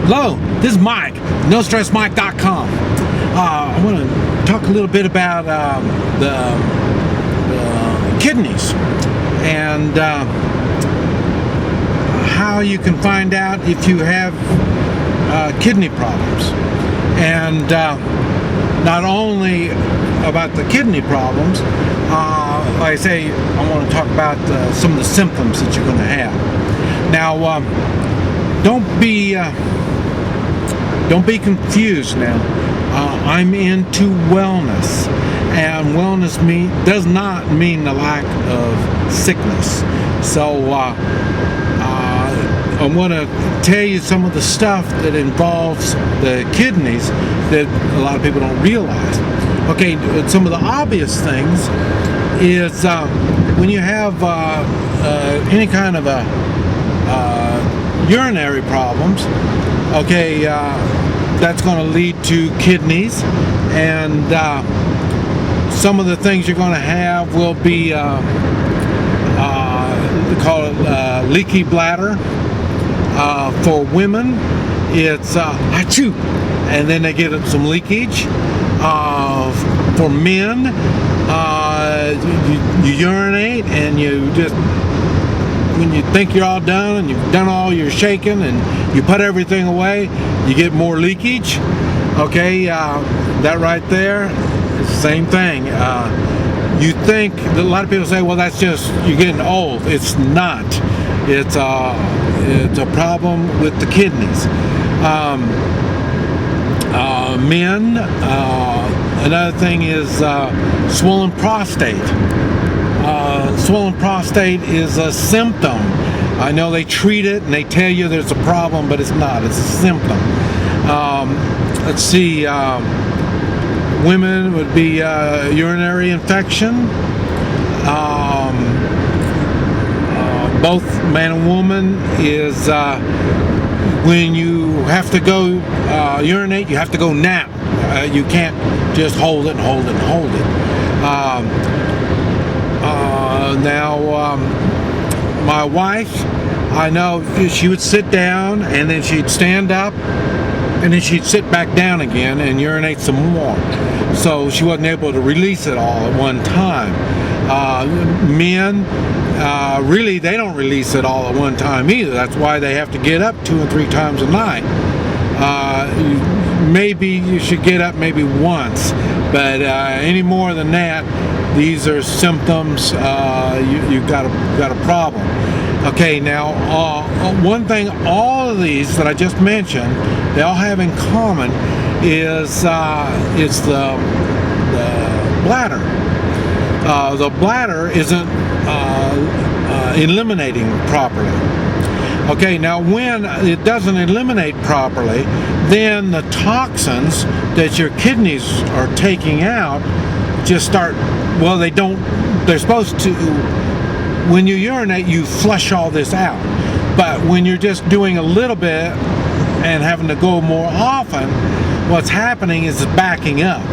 Hello, this is Mike, NoStressMike.com. I want to talk a little bit about the kidneys and how you can find out if you have kidney problems. And not only about the kidney problems, like I say, I want to talk about some of the symptoms that you're going to have. Now, don't be confused now. I'm into wellness, and wellness does not mean the lack of sickness. So I want to tell you some of the stuff that involves the kidneys that a lot of people don't realize. Okay, some of the obvious things is when you have any kind of urinary problems, okay, that's going to lead to kidneys, and some of the things you're going to have will be we call it leaky bladder. For women, it's achoo, and then they get some leakage. For men, you urinate, and you just, when you think you're all done and you've done all your shaking and you put everything away, you get more leakage. Okay, that right there is the same thing. You think that a lot of people say, well, that's just you're getting old. It's not. It's a problem with the kidneys. Men, another thing is swollen prostate. Swollen prostate is a symptom. I know they treat it and they tell you there's a problem, but it's not. It's a symptom. Let's see. Women would be urinary infection. Both man and woman is when you have to go urinate, you have to go now. You can't just hold it and hold it and hold it. Now, my wife, I know she would sit down and then she'd stand up and then she'd sit back down again and urinate some more. So she wasn't able to release it all at one time. Men, really, they don't release it all at one time either. That's why they have to get up 2 or 3 times a night. Maybe you should get up maybe once, but any more than that, these are symptoms. You've got a problem. Okay, now one thing all of these that I just mentioned, they all have in common is it's the bladder. The bladder isn't eliminating properly. Okay, now when it doesn't eliminate properly, then the toxins that your kidneys are taking out just start, well, they're supposed to, when you urinate, you flush all this out. But when you're just doing a little bit and having to go more often, what's happening is it's backing up,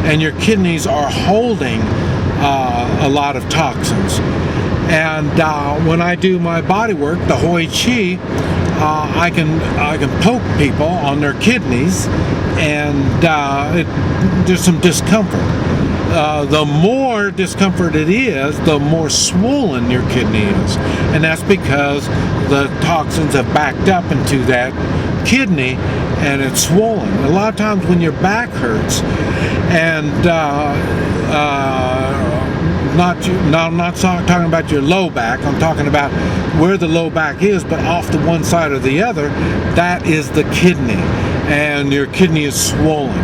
and your kidneys are holding a lot of toxins. And when I do my body work, the Hoi Chi, I can poke people on their kidneys, and there's some discomfort. The more discomfort it is, the more swollen your kidney is, and that's because the toxins have backed up into that kidney and it's swollen. A lot of times when your back hurts, and I'm not talking about your low back, I'm talking about where the low back is, but off to one side or the other, that is the kidney, and your kidney is swollen,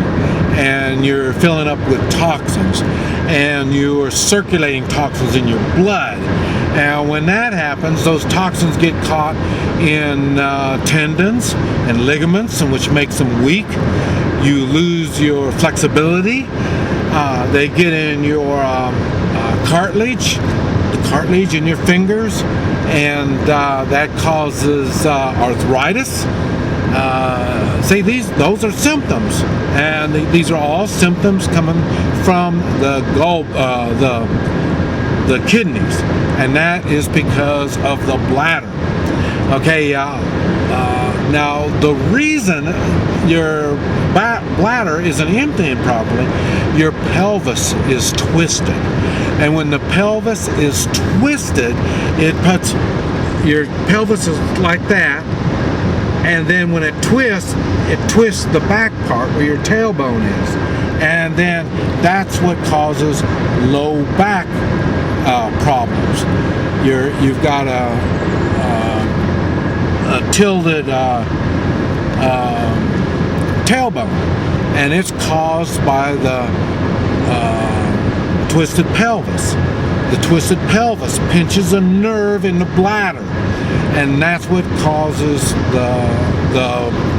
and you're filling up with toxins, and you're circulating toxins in your blood. And when that happens, those toxins get caught in tendons and ligaments, and which makes them weak. You lose your flexibility. They get in your cartilage, the cartilage in your fingers, and that causes arthritis. See, those are symptoms, and these are all symptoms coming from the kidneys, and that is because of the bladder. Okay, Now, the reason your bladder isn't emptying properly, your pelvis is twisted. And when the pelvis is twisted, it puts your pelvis is like that, and then when it twists the back part where your tailbone is. And then that's what causes low back problems. You've got a tilted tailbone, and it's caused by the twisted pelvis. The twisted pelvis pinches a nerve in the bladder, and that's what causes the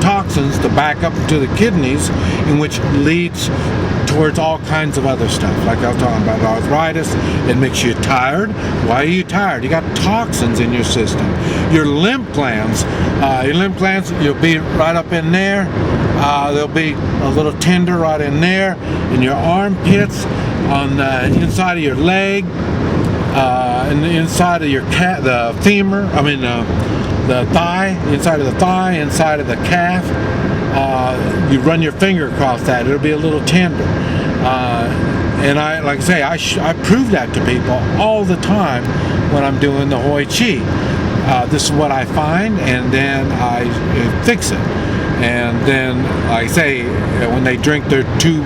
toxins to back up to the kidneys, in which leads towards all kinds of other stuff. Like I was talking about arthritis, it makes you tired. Why are you tired? You got toxins in your system. Your lymph glands, you'll be right up in there. There'll be a little tender right in there, in your armpits, on the inside of your leg, and the inside of your the femur, the thigh, inside of the thigh, inside of the calf. You run your finger across that, it'll be a little tender. And I prove that to people all the time when I'm doing the Hoi Chi. This is what I find, and then I fix it. And then, like I say, when they drink their 2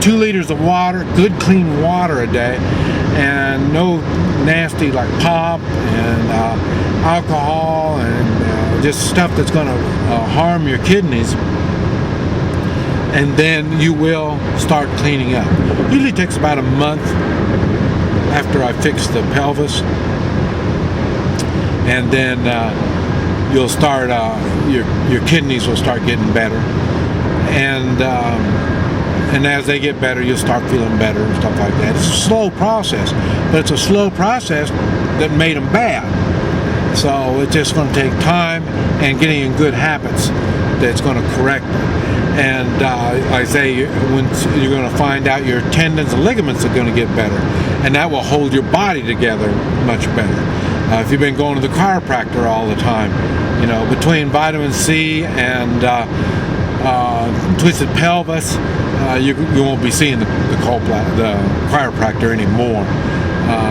liters of water, good clean water a day, and no nasty like pop and alcohol and just stuff that's going to harm your kidneys, and then you will start cleaning up. Usually takes about a month after I fix the pelvis, and then you'll start your kidneys will start getting better, and as they get better, you'll start feeling better and stuff like that. It's a slow process, but it's a slow process that made them bad. So it's just going to take time and getting in good habits that's going to correct it. And I say, when you're going to find out your tendons and ligaments are going to get better, and that will hold your body together much better. If you've been going to the chiropractor all the time, between vitamin C and twisted pelvis, you won't be seeing the chiropractor anymore.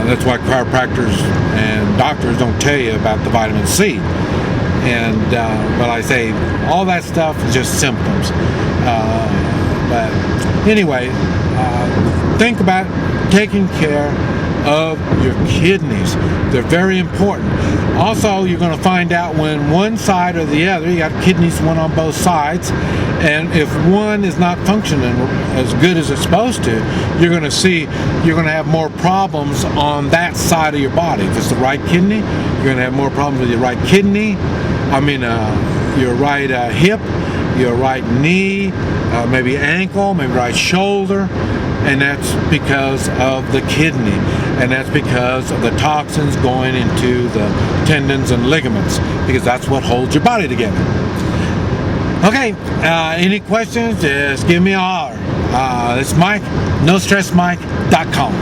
That's why chiropractors and doctors don't tell you about the vitamin C. But I say all that stuff is just symptoms. But anyway, think about taking care of your kidneys. They're very important. Also, you're going to find out when one side or the other, you got kidneys, one on both sides, and if one is not functioning as good as it's supposed to, you're going to have more problems on that side of your body. If it's the right kidney, you're going to have more problems with your right kidney, your right hip, your right knee, maybe ankle, maybe right shoulder, and that's because of the kidney, and that's because of the toxins going into the tendons and ligaments, because that's what holds your body together. Okay, any questions, just give me a holler. It's Mike, NoStressMike.com.